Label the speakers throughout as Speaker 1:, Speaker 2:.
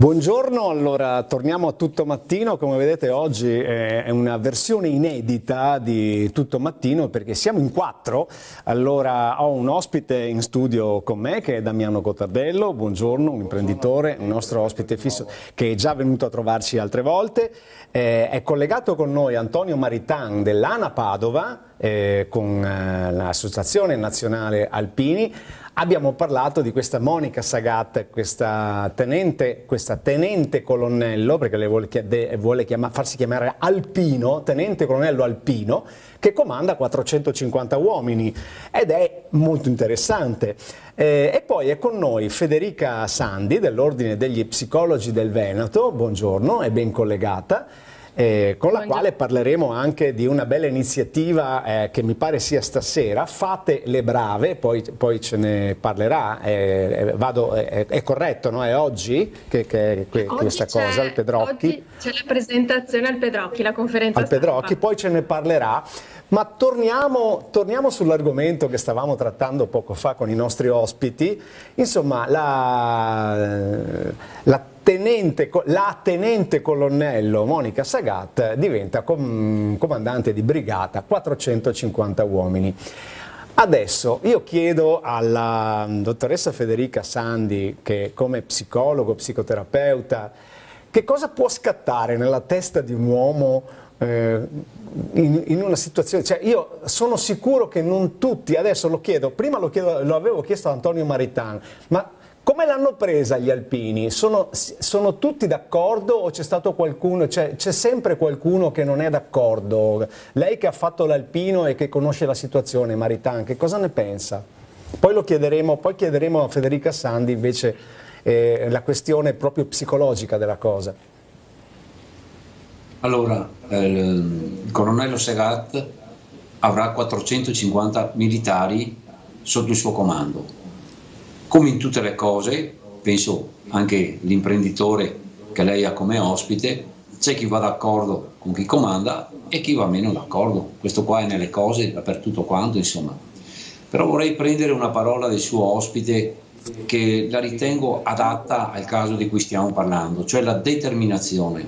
Speaker 1: Buongiorno, allora torniamo a Tutto Mattino. Come vedete oggi è una versione inedita di Tutto Mattino perché siamo in quattro. Allora ho un ospite in studio con me che è Damiano Cottardello, buongiorno, un imprenditore, un nostro ospite fisso che è già venuto a trovarci altre volte. È collegato con noi Antonio Maritan dell'ANA Padova con l'Associazione Nazionale Alpini. Abbiamo parlato di questa Monica Sagat, questa tenente colonnello, perché le vuole farsi chiamare alpino, tenente colonnello alpino, che comanda 450 uomini ed è molto interessante. E poi è con noi Federica Sandi dell'Ordine degli Psicologi del Veneto, buongiorno, è ben collegata. Con la quale parleremo anche di una bella iniziativa che mi pare sia stasera, Fate le Brave, poi ce ne parlerà, è corretto, no? È oggi che questa cosa, al Pedrocchi?
Speaker 2: Oggi c'è la presentazione al Pedrocchi, la conferenza
Speaker 1: al Pedrocchi,
Speaker 2: stampa.
Speaker 1: Poi ce ne parlerà, ma torniamo sull'argomento che stavamo trattando poco fa con i nostri ospiti, insomma la tenente colonnello Monica Sagat diventa comandante di brigata, 450 uomini. Adesso io chiedo alla dottoressa Federica Sandi, che come psicologo, psicoterapeuta, che cosa può scattare nella testa di un uomo in una situazione, cioè io sono sicuro che non tutti, adesso lo chiedo, lo avevo chiesto a Antonio Maritan, ma come l'hanno presa gli alpini? Sono tutti d'accordo o c'è stato qualcuno, c'è sempre qualcuno che non è d'accordo? Lei che ha fatto l'alpino e che conosce la situazione, Maritan, che cosa ne pensa? Poi chiederemo a Federica Sandi invece la questione proprio psicologica della cosa.
Speaker 3: Allora, il colonnello Sagat avrà 450 militari sotto il suo comando. Come in tutte le cose, penso anche l'imprenditore che lei ha come ospite, c'è chi va d'accordo con chi comanda e chi va meno d'accordo. Questo qua è nelle cose, dappertutto quanto, insomma. Però vorrei prendere una parola del suo ospite che la ritengo adatta al caso di cui stiamo parlando, cioè la determinazione.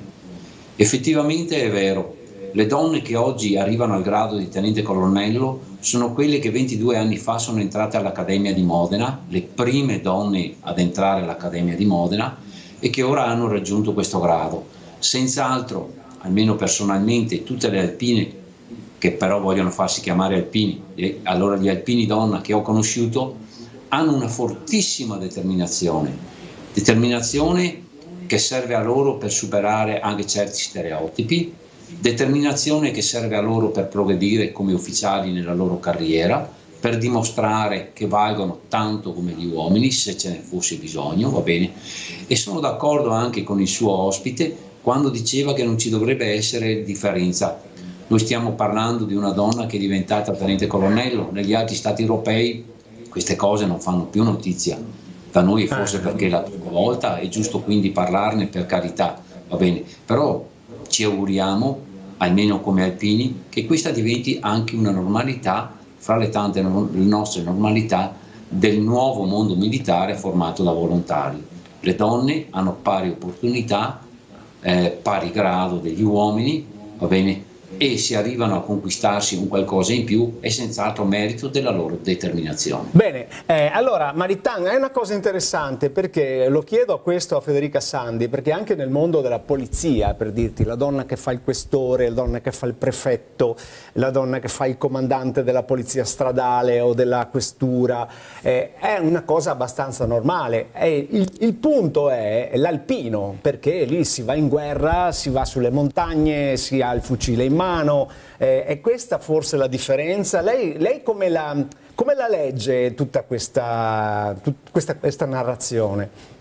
Speaker 3: Effettivamente è vero, le donne che oggi arrivano al grado di tenente colonnello sono quelle che 22 anni fa sono entrate all'Accademia di Modena, le prime donne ad entrare all'Accademia di Modena e che ora hanno raggiunto questo grado. Senz'altro, almeno personalmente, tutte le alpine che però vogliono farsi chiamare alpini, e allora gli alpini donna che ho conosciuto hanno una fortissima determinazione che serve a loro per superare anche certi stereotipi, determinazione che serve a loro per progredire come ufficiali nella loro carriera, per dimostrare che valgono tanto come gli uomini, se ce ne fosse bisogno, va bene? E sono d'accordo anche con il suo ospite quando diceva che non ci dovrebbe essere differenza. Noi stiamo parlando di una donna che è diventata tenente colonnello, negli altri stati europei queste cose non fanno più notizia, da noi forse perché è la prima volta, è giusto quindi parlarne, per carità, va bene? Però ci auguriamo, almeno come alpini, che questa diventi anche una normalità fra le tante nostre normalità del nuovo mondo militare formato da volontari. Le donne hanno pari opportunità, pari grado degli uomini, va bene? E se arrivano a conquistarsi un qualcosa in più è senz'altro merito della loro determinazione.
Speaker 1: Bene, allora Maritan, è una cosa interessante perché lo chiedo a Federica Sandi, perché anche nel mondo della polizia, per dirti, la donna che fa il questore, la donna che fa il prefetto, la donna che fa il comandante della polizia stradale o della questura, è una cosa abbastanza normale. Il punto è l'alpino, perché lì si va in guerra, si va sulle montagne, si ha il fucile in mano, è questa forse la differenza? Lei come la legge tutta questa narrazione?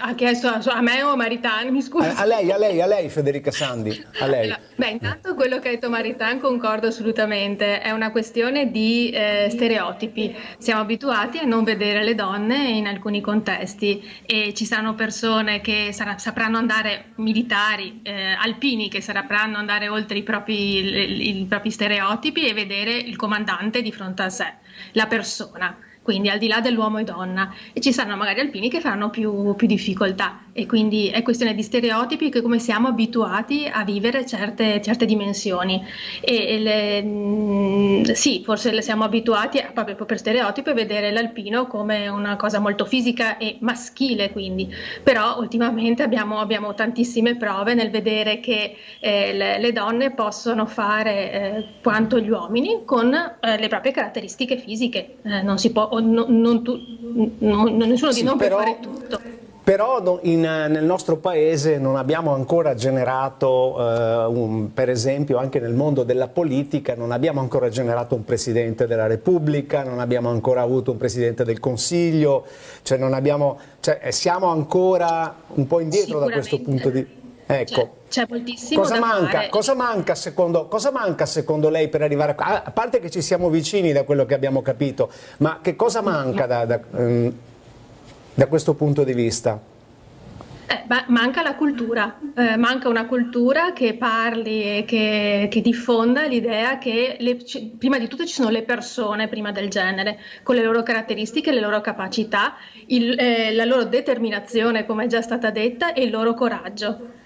Speaker 2: Ha chiesto a me o a Maritan, mi scusi?
Speaker 1: A lei Federica Sandi, a lei.
Speaker 2: Beh, intanto quello che ha detto Maritan concordo assolutamente, è una questione di stereotipi. Siamo abituati a non vedere le donne in alcuni contesti e ci saranno persone che sapranno andare, militari, alpini, che sapranno andare oltre i propri stereotipi e vedere il comandante di fronte a sé, la persona. quindi al di là dell'uomo e donna, e ci saranno magari alpini che faranno più difficoltà, e quindi è questione di stereotipi, che come siamo abituati a vivere certe dimensioni, sì, forse siamo abituati proprio per stereotipo a vedere l'alpino come una cosa molto fisica e maschile, quindi, però ultimamente abbiamo tantissime prove nel vedere che le donne possono fare quanto gli uomini con le proprie caratteristiche fisiche. Non si può, nessuno di noi può fare tutto.
Speaker 1: Però nel nostro paese non abbiamo ancora generato, per esempio anche nel mondo della politica, non abbiamo ancora generato un Presidente della Repubblica, non abbiamo ancora avuto un Presidente del Consiglio, siamo ancora un po' indietro da questo punto di vista. Ecco.
Speaker 2: C'è moltissimo da fare.
Speaker 1: Cosa manca secondo lei per arrivare a parte che ci siamo vicini da quello che abbiamo capito, ma che cosa manca da questo punto di vista?
Speaker 2: Manca la cultura, manca una cultura che parli e che diffonda l'idea che prima di tutto ci sono le persone prima del genere, con le loro caratteristiche, le loro capacità, la loro determinazione, come è già stata detta, e il loro coraggio.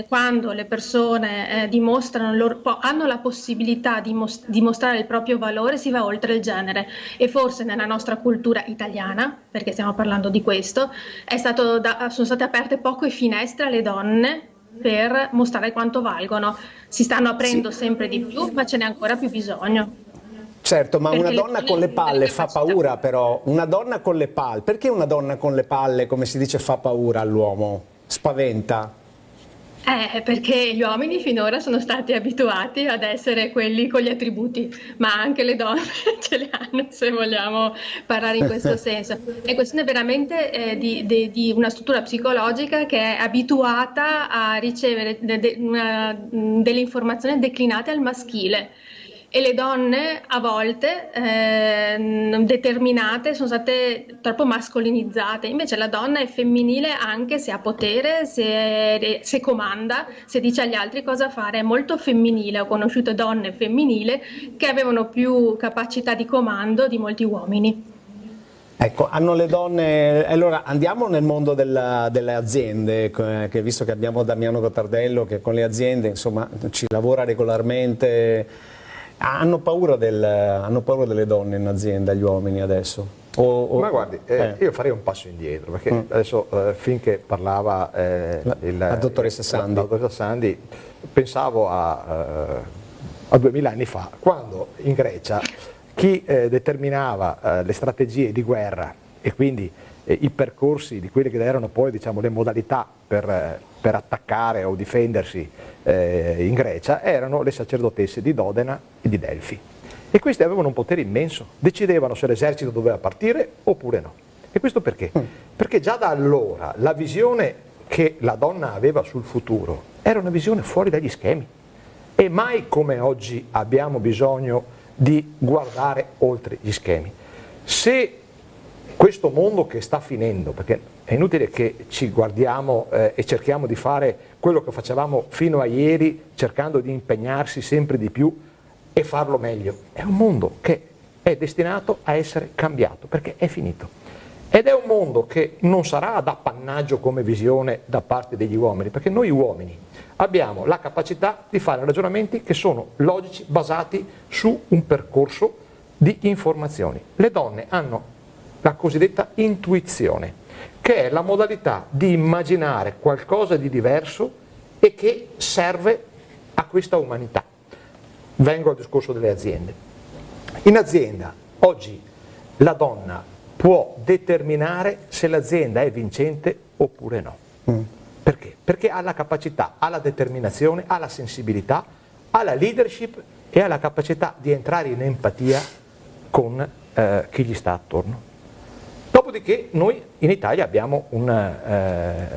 Speaker 2: Quando le persone hanno la possibilità di dimostrare il proprio valore, si va oltre il genere, e forse nella nostra cultura italiana, perché stiamo parlando di questo, sono state aperte poche finestre alle donne per mostrare quanto valgono. Si stanno aprendo sempre di più, ma ce n'è ancora più bisogno.
Speaker 1: Certo, ma una donna con le palle fa paura, però. Una donna con le palle, perché una donna con le palle, come si dice, fa paura all'uomo? Spaventa?
Speaker 2: Perché gli uomini finora sono stati abituati ad essere quelli con gli attributi, ma anche le donne ce li hanno, se vogliamo parlare in questo senso. È questione veramente di una struttura psicologica che è abituata a ricevere delle informazioni declinate al maschile. E le donne a volte determinate sono state troppo mascolinizzate, invece la donna è femminile anche se ha potere, se comanda, se dice agli altri cosa fare, è molto femminile. Ho conosciuto donne femminili che avevano più capacità di comando di molti uomini.
Speaker 1: Ecco, hanno le donne. Allora andiamo nel mondo delle aziende, che visto che abbiamo Damiano Gottardello che con le aziende insomma ci lavora regolarmente. Hanno paura delle donne in azienda, gli uomini adesso?
Speaker 4: Ma guardi, io farei un passo indietro, perché adesso finché parlava
Speaker 1: la dottoressa
Speaker 4: Sandi, pensavo a 2000 anni fa, quando in Grecia chi determinava le strategie di guerra e quindi i percorsi di quelle che erano poi, diciamo, le modalità per attaccare o difendersi in Grecia erano le sacerdotesse di Dodena e di Delfi, e queste avevano un potere immenso, decidevano se l'esercito doveva partire oppure no. E questo perché? Perché già da allora la visione che la donna aveva sul futuro era una visione fuori dagli schemi, e mai come oggi abbiamo bisogno di guardare oltre gli schemi. Se questo mondo che sta finendo, perché è inutile che ci guardiamo e cerchiamo di fare quello che facevamo fino a ieri, cercando di impegnarsi sempre di più e farlo meglio, è un mondo che è destinato a essere cambiato, perché è finito. Ed è un mondo che non sarà ad appannaggio come visione da parte degli uomini, perché noi uomini abbiamo la capacità di fare ragionamenti che sono logici, basati su un percorso di informazioni. Le donne hanno la cosiddetta intuizione, che è la modalità di immaginare qualcosa di diverso e che serve a questa umanità. Vengo al discorso delle aziende. In azienda oggi la donna può determinare se l'azienda è vincente oppure no. Perché? Perché ha la capacità, ha la determinazione, ha la sensibilità, ha la leadership e ha la capacità di entrare in empatia con chi gli sta attorno. Dopodiché noi in Italia abbiamo un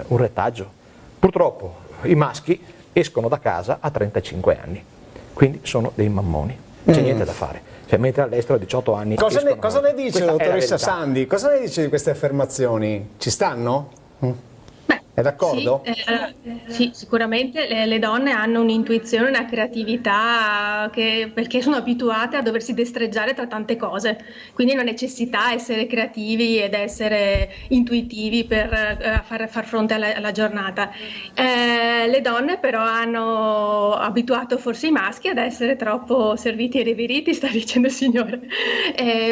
Speaker 4: retaggio. Purtroppo i maschi escono da casa a 35 anni, quindi sono dei mammoni, c'è niente da fare. Cioè, mentre all'estero a 18 anni...
Speaker 1: Cosa ne dice la dottoressa Sandi? Cosa ne dice di queste affermazioni? Ci stanno? È d'accordo?
Speaker 2: Sì, sicuramente le donne hanno un'intuizione, una creatività perché sono abituate a doversi destreggiare tra tante cose, quindi una necessità essere creativi ed essere intuitivi per far fronte alla giornata. Le donne però hanno abituato forse i maschi ad essere troppo serviti e riveriti, sta dicendo il signore.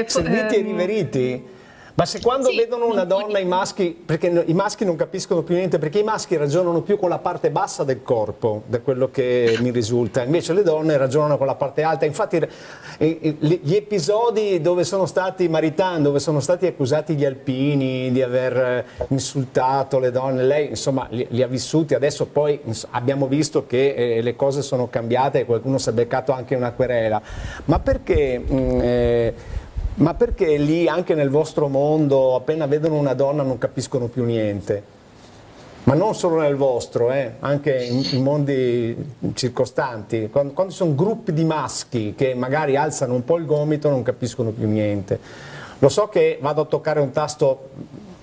Speaker 1: Serviti e riveriti? Ma se quando
Speaker 2: Sì,
Speaker 1: vedono una
Speaker 2: non
Speaker 1: donna, i maschi, perché i maschi non capiscono più niente, perché i maschi ragionano più con la parte bassa del corpo, da quello che mi risulta, invece le donne ragionano con la parte alta. Infatti gli episodi dove sono stati Maritain, dove sono stati accusati gli alpini di aver insultato le donne, lei insomma li ha vissuti, adesso poi abbiamo visto che le cose sono cambiate e qualcuno si è beccato anche una querela. Ma perché... Ma perché lì, anche nel vostro mondo, appena vedono una donna non capiscono più niente? Ma non solo nel vostro, anche in mondi circostanti. Quando ci sono gruppi di maschi che magari alzano un po' il gomito non capiscono più niente. Lo so che vado a toccare un tasto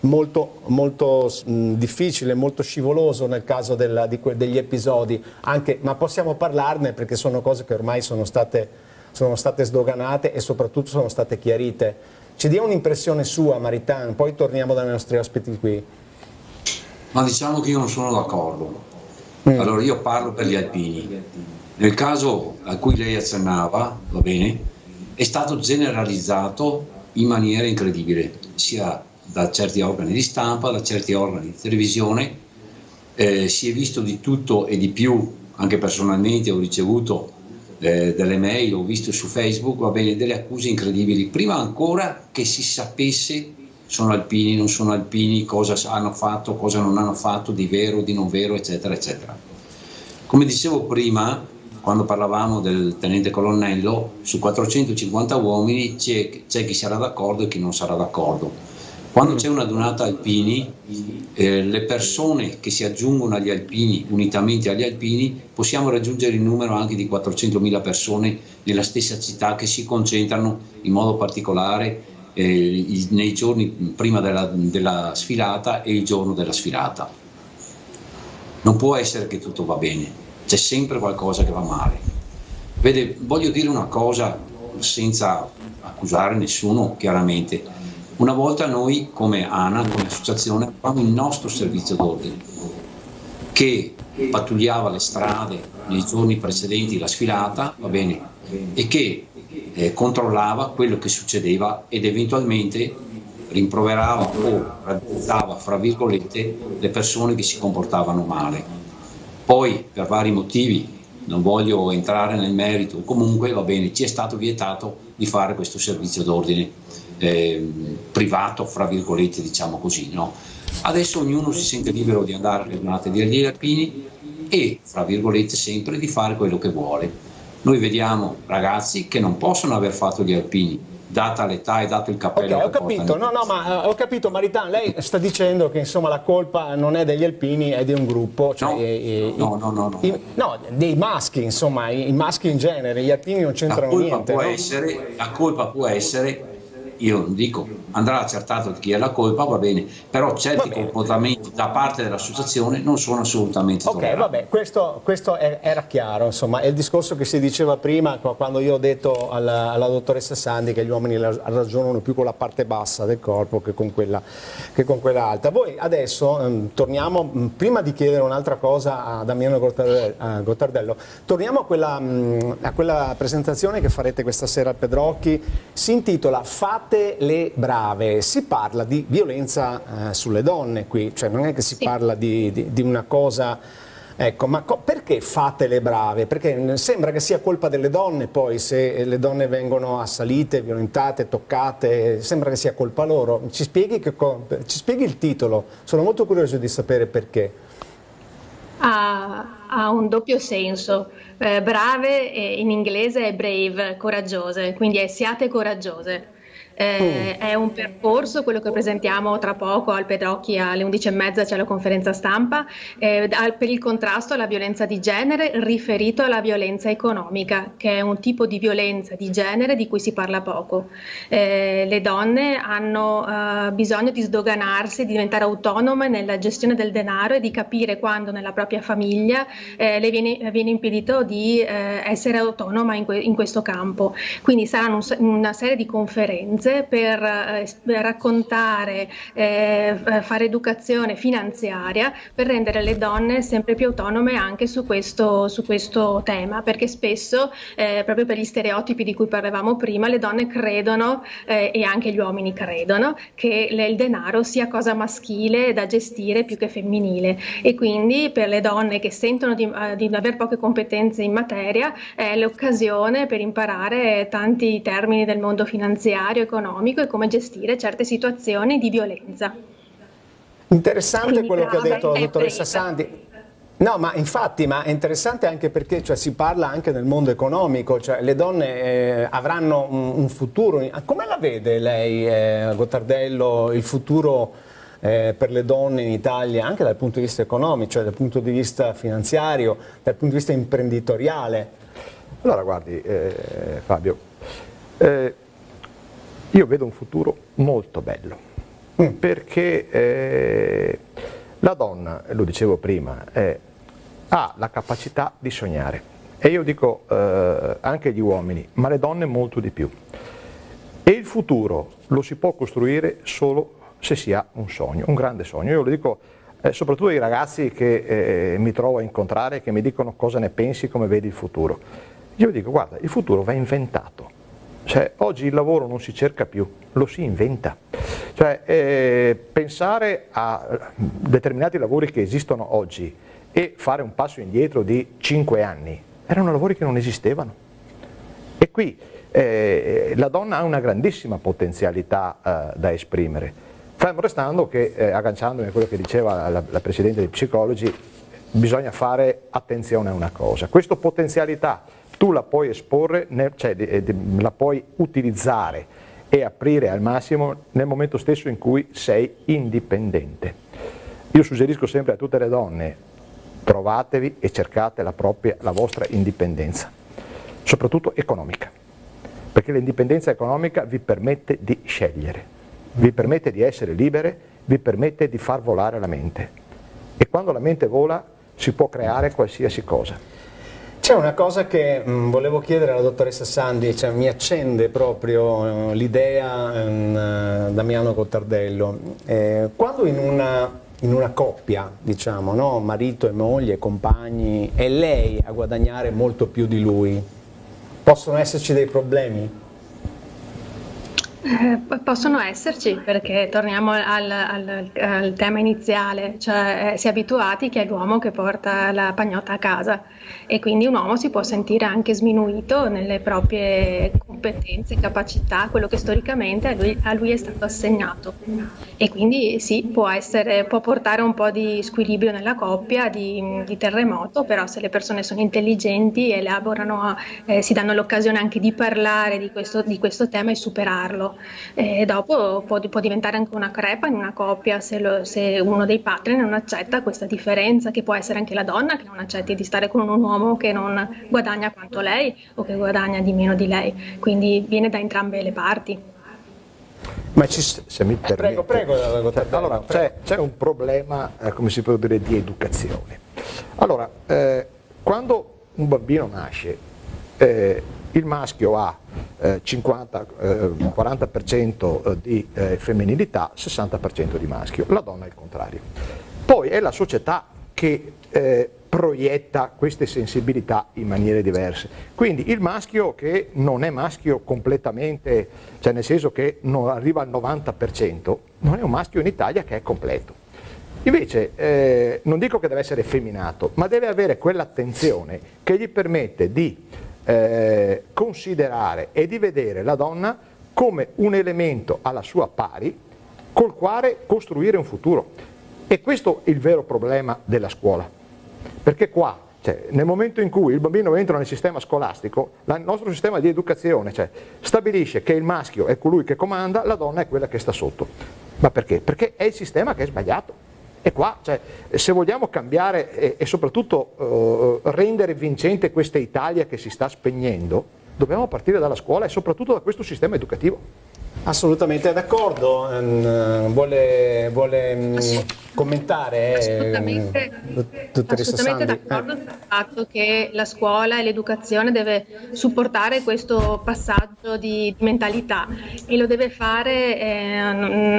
Speaker 1: molto, molto difficile, molto scivoloso nel caso degli episodi, ma possiamo parlarne perché sono cose che ormai sono state sdoganate e soprattutto sono state chiarite. Ci dia un'impressione sua, Maritain, poi torniamo dai nostri ospiti qui.
Speaker 3: Ma diciamo che io non sono d'accordo. Allora io parlo per gli alpini. Nel caso a cui lei accennava, va bene, è stato generalizzato in maniera incredibile, sia da certi organi di stampa, da certi organi di televisione, si è visto di tutto e di più. Anche personalmente ho ricevuto delle mail, ho visto su Facebook, va bene, delle accuse incredibili, prima ancora che si sapesse sono alpini, non sono alpini, cosa hanno fatto, cosa non hanno fatto, di vero, di non vero, eccetera, eccetera. Come dicevo prima, quando parlavamo del tenente colonnello, su 450 uomini c'è chi sarà d'accordo e chi non sarà d'accordo. Quando c'è una donata alpini, le persone che si aggiungono agli alpini, unitamente agli alpini, possiamo raggiungere il numero anche di 400.000 persone nella stessa città che si concentrano in modo particolare nei giorni prima della sfilata e il giorno della sfilata. Non può essere che tutto va bene, c'è sempre qualcosa che va male. Vede, voglio dire una cosa senza accusare nessuno, chiaramente. Una volta noi come ANA, come associazione, avevamo il nostro servizio d'ordine che pattugliava le strade nei giorni precedenti la sfilata, va bene, e che controllava quello che succedeva ed eventualmente rimproverava o raddrizzava, fra virgolette, le persone che si comportavano male. Poi, per vari motivi, non voglio entrare nel merito, comunque va bene, ci è stato vietato di fare questo servizio d'ordine privato, fra virgolette, diciamo così, no? Adesso ognuno si sente libero di andare alle giornate degli alpini e, fra virgolette, sempre di fare quello che vuole. Noi vediamo ragazzi che non possono aver fatto gli alpini, data l'età e dato il cappello.
Speaker 1: Ok, ho capito, ma ho capito, Maritain, lei sta dicendo che insomma la colpa non è degli alpini, è di un gruppo, cioè, no, dei maschi, insomma, i maschi in genere, gli alpini non c'entrano niente.
Speaker 3: La colpa può essere, io non dico, andrà accertato di chi è la colpa, va bene, però certi comportamenti da parte dell'associazione non sono assolutamente tollerabili.
Speaker 1: Ok, vabbè, questo era chiaro, insomma, è il discorso che si diceva prima quando io ho detto alla dottoressa Sandi che gli uomini ragionano più con la parte bassa del corpo che con quella alta. Voi adesso torniamo, prima di chiedere un'altra cosa a Damiano Gottardello, torniamo a quella presentazione che farete questa sera al Pedrocchi, si intitola Fate le brave, si parla di violenza sulle donne qui, cioè non è che si parla di una cosa, ecco, ma perché fate le brave? Perché sembra che sia colpa delle donne poi se le donne vengono assalite, violentate, toccate, sembra che sia colpa loro. Ci spieghi il titolo, sono molto curioso di sapere perché.
Speaker 2: Ha un doppio senso, brave in inglese è brave, coraggiose, quindi è siate coraggiose. È un percorso, quello che presentiamo tra poco al Pedrocchi alle 11:30 c'è la conferenza stampa, per il contrasto alla violenza di genere riferito alla violenza economica, che è un tipo di violenza di genere di cui si parla poco. Le donne hanno bisogno di sdoganarsi, di diventare autonome nella gestione del denaro e di capire quando nella propria famiglia le viene impedito di essere autonoma in questo campo. Quindi saranno una serie di conferenze per raccontare, fare educazione finanziaria per rendere le donne sempre più autonome anche su questo tema, perché spesso, proprio per gli stereotipi di cui parlavamo prima, le donne credono e anche gli uomini credono che il denaro sia cosa maschile da gestire più che femminile, e quindi per le donne che sentono di aver poche competenze in materia è l'occasione per imparare tanti termini del mondo finanziario, economico e come gestire certe situazioni di violenza.
Speaker 1: Interessante
Speaker 2: Quindi
Speaker 1: quello che ha detto la
Speaker 2: è
Speaker 1: dottoressa
Speaker 2: presa.
Speaker 1: Sandi. No, ma infatti, ma è interessante anche perché si parla anche del mondo economico, le donne avranno un futuro. Come la vede lei, Gottardello, il futuro per le donne in Italia, anche dal punto di vista economico, cioè dal punto di vista finanziario, dal punto di vista imprenditoriale?
Speaker 4: Allora, guardi, Fabio, io vedo un futuro molto bello, perché la donna, lo dicevo prima, ha la capacità di sognare, e io dico anche gli uomini, ma le donne molto di più. E il futuro lo si può costruire solo se si ha un sogno, un grande sogno. Io lo dico soprattutto ai ragazzi che mi trovo a incontrare, che mi dicono cosa ne pensi, come vedi il futuro. Io dico, guarda, il futuro va inventato. Cioè, oggi il lavoro non si cerca più, lo si inventa. Cioè, pensare a determinati lavori che esistono oggi e fare un passo indietro di 5 anni, erano lavori che non esistevano. E qui la donna ha una grandissima potenzialità da esprimere. Fermo restando che, agganciandomi a quello che diceva la Presidente dei Psicologi, bisogna fare attenzione a una cosa. Questa potenzialità tu la puoi esporre, la puoi utilizzare e aprire al massimo nel momento stesso in cui sei indipendente. Io suggerisco sempre a tutte le donne, trovatevi e cercate la vostra indipendenza, soprattutto economica, perché l'indipendenza economica vi permette di scegliere, vi permette di essere libere, vi permette di far volare la mente, e quando la mente vola si può creare qualsiasi cosa.
Speaker 1: C'è una cosa che volevo chiedere alla dottoressa Sandi, mi accende proprio l'idea, Damiano Gottardello. Quando in una coppia, diciamo, no? Marito e moglie, compagni, è lei a guadagnare molto più di lui, possono esserci dei problemi?
Speaker 2: Possono esserci, perché torniamo al tema iniziale, cioè si è abituati che è l'uomo che porta la pagnotta a casa, e quindi un uomo si può sentire anche sminuito nelle proprie competenze, capacità, quello che storicamente a lui è stato assegnato, e quindi sì, può portare un po' di squilibrio nella coppia, di terremoto, però se le persone sono intelligenti, elaborano, si danno l'occasione anche di parlare di questo tema e superarlo. Dopo può diventare anche una crepa in una coppia se uno dei partner non accetta questa differenza, che può essere anche la donna che non accetti di stare con un uomo che non guadagna quanto lei o che guadagna di meno di lei, quindi viene da entrambe le parti.
Speaker 4: Ma se mi permette,
Speaker 1: prego.
Speaker 4: Allora, c'è un problema, come si può dire, di educazione. Allora, quando un bambino nasce, il maschio ha 40% di femminilità, 60% di maschio, la donna è il contrario. Poi è la società che proietta queste sensibilità in maniere diverse. Quindi il maschio che non è maschio completamente, cioè nel senso che non arriva al 90%, non è un maschio in Italia che è completo. Invece non dico che deve essere effeminato, ma deve avere quell'attenzione che gli permette di considerare e di vedere la donna come un elemento alla sua pari col quale costruire un futuro. E questo è il vero problema della scuola, perché qua Cioè, nel momento in cui il bambino entra nel sistema scolastico, il nostro sistema di educazione, cioè, stabilisce che il maschio è colui che comanda, la donna è quella che sta sotto. Ma perché? Perché è il sistema che è sbagliato. E qua, cioè, se vogliamo cambiare e soprattutto rendere vincente questa Italia che si sta spegnendo, dobbiamo partire dalla scuola e soprattutto da questo sistema educativo.
Speaker 1: Assolutamente d'accordo, vuole commentare dottoressa
Speaker 2: Assolutamente
Speaker 1: Sandi?
Speaker 2: d'accordo sul fatto che la scuola e l'educazione deve supportare questo passaggio di mentalità e lo deve fare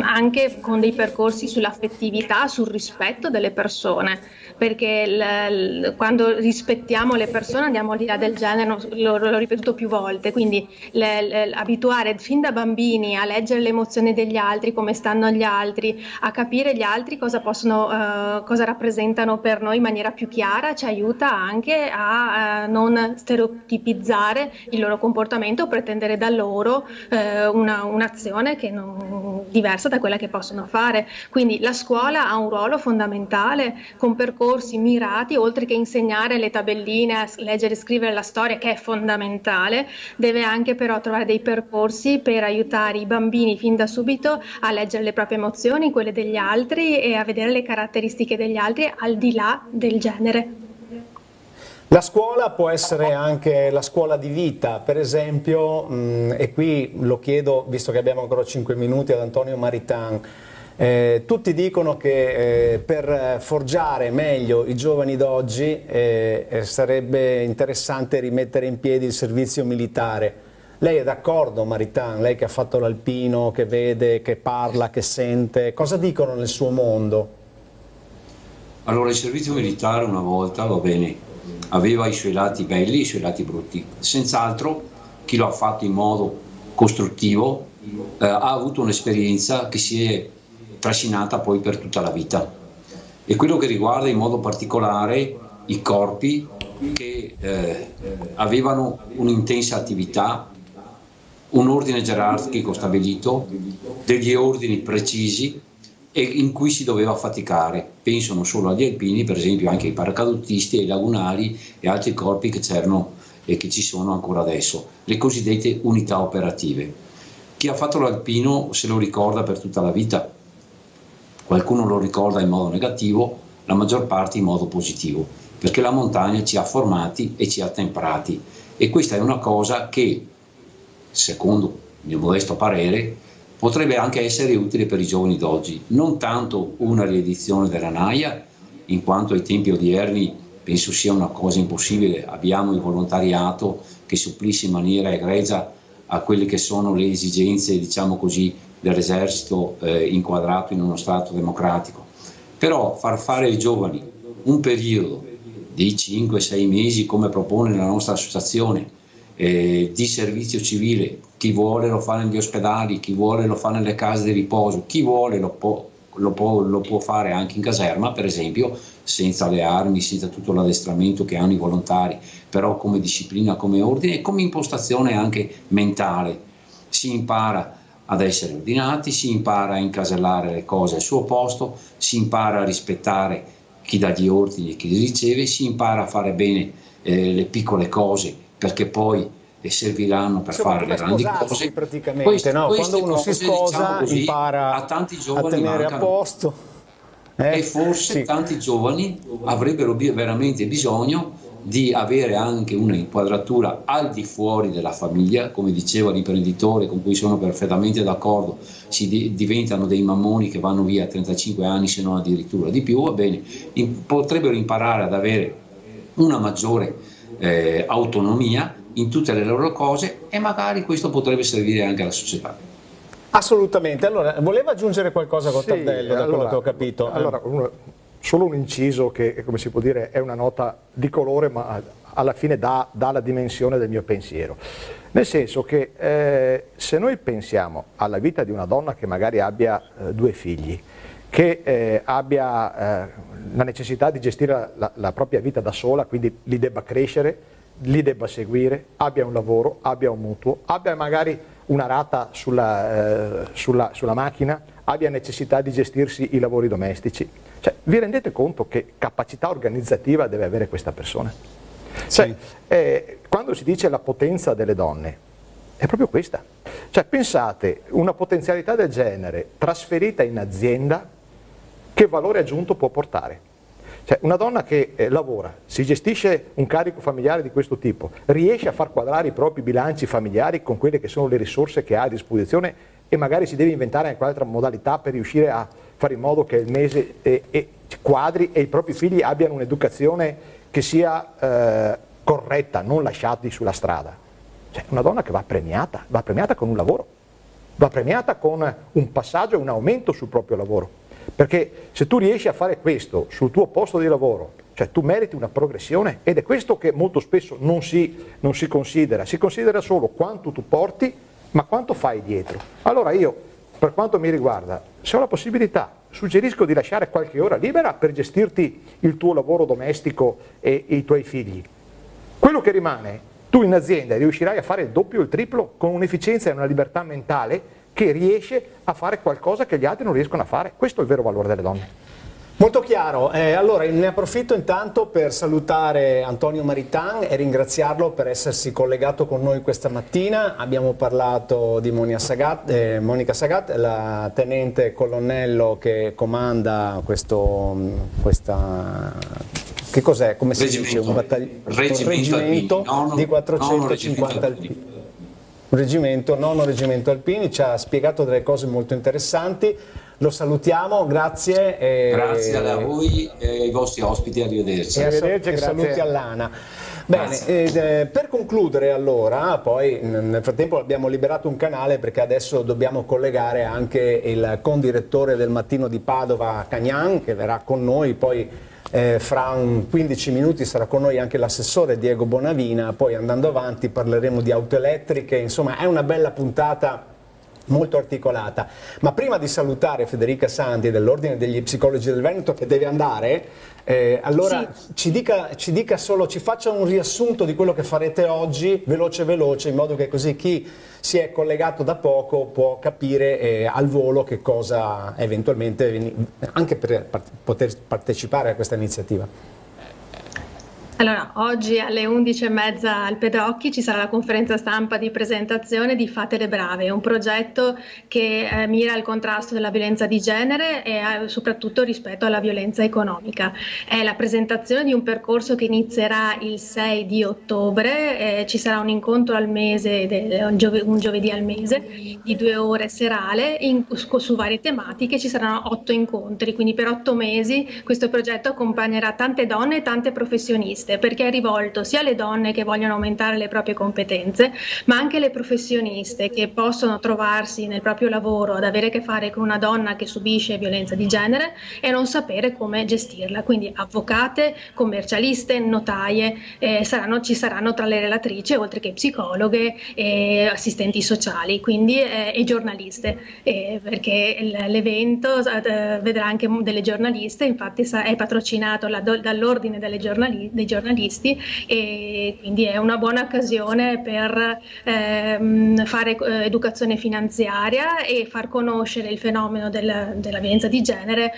Speaker 2: anche con dei percorsi sull'affettività, sul rispetto delle persone, perché quando rispettiamo le persone andiamo al di là del genere, l'ho ripetuto più volte, quindi abituare fin da bambini a leggere le emozioni degli altri, come stanno gli altri, a capire gli altri cosa rappresentano per noi in maniera più chiara, ci aiuta anche a non stereotipizzare il loro comportamento o pretendere da loro un'azione che diversa da quella che possono fare. Quindi la scuola ha un ruolo fondamentale con percorsi mirati, oltre che insegnare le tabelline, a leggere e scrivere la storia, che è fondamentale, deve anche però trovare dei percorsi per aiutare i bambini fin da subito a leggere le proprie emozioni, quelle degli altri, e a vedere le caratteristiche degli altri al di là del genere.
Speaker 1: La scuola può essere anche la scuola di vita, per esempio, e qui lo chiedo, visto che abbiamo ancora 5 minuti, ad Antonio Maritan. Tutti dicono che per forgiare meglio i giovani d'oggi sarebbe interessante rimettere in piedi il servizio militare. Lei è d'accordo, Maritan? Lei che ha fatto l'alpino, che vede, che parla, che sente, cosa dicono nel suo mondo?
Speaker 3: Allora, il servizio militare una volta, va bene, aveva i suoi lati belli e i suoi lati brutti. Senz'altro chi lo ha fatto in modo costruttivo ha avuto un'esperienza che si è trascinata poi per tutta la vita. E quello che riguarda in modo particolare i corpi che avevano un'intensa attività, un ordine gerarchico stabilito, degli ordini precisi e in cui si doveva faticare. Penso non solo agli alpini, per esempio anche ai paracadutisti, ai lagunari e altri corpi che c'erano e che ci sono ancora adesso, le cosiddette unità operative. Chi ha fatto l'alpino se lo ricorda per tutta la vita, qualcuno lo ricorda in modo negativo, la maggior parte in modo positivo, perché la montagna ci ha formati e ci ha temprati, e questa è una cosa che, secondo il mio modesto parere, potrebbe anche essere utile per i giovani d'oggi, non tanto una riedizione della Naia, in quanto ai tempi odierni penso sia una cosa impossibile. Abbiamo il volontariato che supplisce in maniera egregia a quelle che sono le esigenze, diciamo così, dell'esercito inquadrato in uno Stato democratico. Però far fare ai giovani un periodo di 5-6 mesi, come propone la nostra associazione, di servizio civile, chi vuole lo fa negli ospedali, chi vuole lo fa nelle case di riposo, chi vuole lo può fare anche in caserma, per esempio, senza le armi, senza tutto l'addestramento che hanno i volontari, però come disciplina, come ordine e come impostazione anche mentale. Si impara ad essere ordinati, si impara a incasellare le cose al suo posto, si impara a rispettare chi dà gli ordini e chi li riceve, si impara a fare bene le piccole cose, perché poi serviranno per fare le grandi cose.
Speaker 1: Praticamente, no? Quando uno si sposa, diciamo così, impara
Speaker 3: a tanti giovani
Speaker 1: tenere a posto.
Speaker 3: E forse tanti giovani avrebbero veramente bisogno di avere anche una inquadratura al di fuori della famiglia, come diceva l'imprenditore, con cui sono perfettamente d'accordo. Diventano dei mammoni che vanno via a 35 anni, se non addirittura di più, va bene, potrebbero imparare ad avere una maggiore autonomia in tutte le loro cose, e magari questo potrebbe servire anche alla società.
Speaker 1: Assolutamente. Allora, voleva aggiungere qualcosa Cottardello, da quello che ho capito?
Speaker 4: Allora, solo un inciso che, come si può dire, è una nota di colore, ma alla fine dà la dimensione del mio pensiero. Nel senso che se noi pensiamo alla vita di una donna che magari abbia 2 figli, che abbia la necessità di gestire la propria vita da sola, quindi li debba crescere, li debba seguire, abbia un lavoro, abbia un mutuo, abbia magari una rata sulla macchina, abbia necessità di gestirsi i lavori domestici. Cioè, vi rendete conto che capacità organizzativa deve avere questa persona?
Speaker 1: Sì.
Speaker 4: Quando si dice la potenza delle donne, è proprio questa. Cioè, pensate, una potenzialità del genere trasferita in azienda, che valore aggiunto può portare? Cioè, una donna che lavora, si gestisce un carico familiare di questo tipo, riesce a far quadrare i propri bilanci familiari con quelle che sono le risorse che ha a disposizione e magari si deve inventare anche altra modalità per riuscire a fare in modo che il mese quadri e i propri figli abbiano un'educazione che sia corretta, non lasciati sulla strada. Cioè, una donna che va premiata con un lavoro, va premiata con un passaggio e un aumento sul proprio lavoro. Perché se tu riesci a fare questo sul tuo posto di lavoro, cioè tu meriti una progressione, ed è questo che molto spesso non si considera solo quanto tu porti, ma quanto fai dietro. Allora io, per quanto mi riguarda, se ho la possibilità, suggerisco di lasciare qualche ora libera per gestirti il tuo lavoro domestico e i tuoi figli. Quello che rimane, tu in azienda riuscirai a fare il doppio o il triplo con un'efficienza e una libertà mentale che riesce a fare qualcosa che gli altri non riescono a fare. Questo è il vero valore delle donne.
Speaker 1: Molto chiaro. Allora ne approfitto intanto per salutare Antonio Maritan e ringraziarlo per essersi collegato con noi questa mattina. Abbiamo parlato di Monica Sagat, la tenente colonnello che comanda questa... Che cos'è? Come si dice? Un reggimento di 450 alpini. Nono reggimento alpini, ci ha spiegato delle cose molto interessanti. Lo salutiamo, grazie.
Speaker 3: Grazie a voi e ai vostri ospiti, arrivederci.
Speaker 1: E saluti all'Ana. Bene, per concludere allora, poi nel frattempo abbiamo liberato un canale perché adesso dobbiamo collegare anche il condirettore del Mattino di Padova, Cagnan, che verrà con noi, poi fra 15 minuti sarà con noi anche l'assessore Diego Bonavina, poi andando avanti parleremo di auto elettriche, insomma è una bella puntata molto articolata. Ma prima di salutare Federica Sandi dell'Ordine degli Psicologi del Veneto, che deve andare, allora sì, ci faccia un riassunto di quello che farete oggi, veloce, in modo che così chi si è collegato da poco può capire al volo che cosa eventualmente, anche per poter partecipare a questa iniziativa.
Speaker 2: Allora, oggi alle 11:30 al Pedrocchi ci sarà la conferenza stampa di presentazione di Fate le Brave, un progetto che mira al contrasto della violenza di genere e soprattutto rispetto alla violenza economica. È la presentazione di un percorso che inizierà il 6 di ottobre, ci sarà un incontro al mese, un giovedì al mese, di 2 ore serale su varie tematiche, ci saranno 8 incontri, quindi per 8 mesi questo progetto accompagnerà tante donne e tante professioniste, perché è rivolto sia alle donne che vogliono aumentare le proprie competenze, ma anche alle professioniste che possono trovarsi nel proprio lavoro ad avere a che fare con una donna che subisce violenza di genere e non sapere come gestirla. Quindi avvocate, commercialiste, notaie, ci saranno tra le relatrici, oltre che psicologhe e assistenti sociali, quindi e giornaliste, perché l'evento vedrà anche delle giornaliste, infatti è patrocinato dall'Ordine dei giornalisti, e quindi è una buona occasione per fare educazione finanziaria e far conoscere il fenomeno della violenza di genere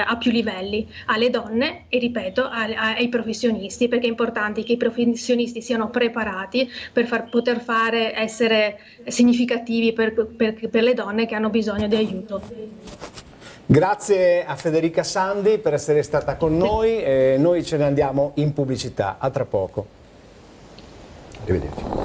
Speaker 2: a più livelli, alle donne e, ripeto, ai professionisti, perché è importante che i professionisti siano preparati per poter essere significativi per le donne che hanno bisogno di aiuto.
Speaker 1: Grazie a Federica Sandi per essere stata con noi, noi ce ne andiamo in pubblicità, a tra poco.
Speaker 4: Arrivederci.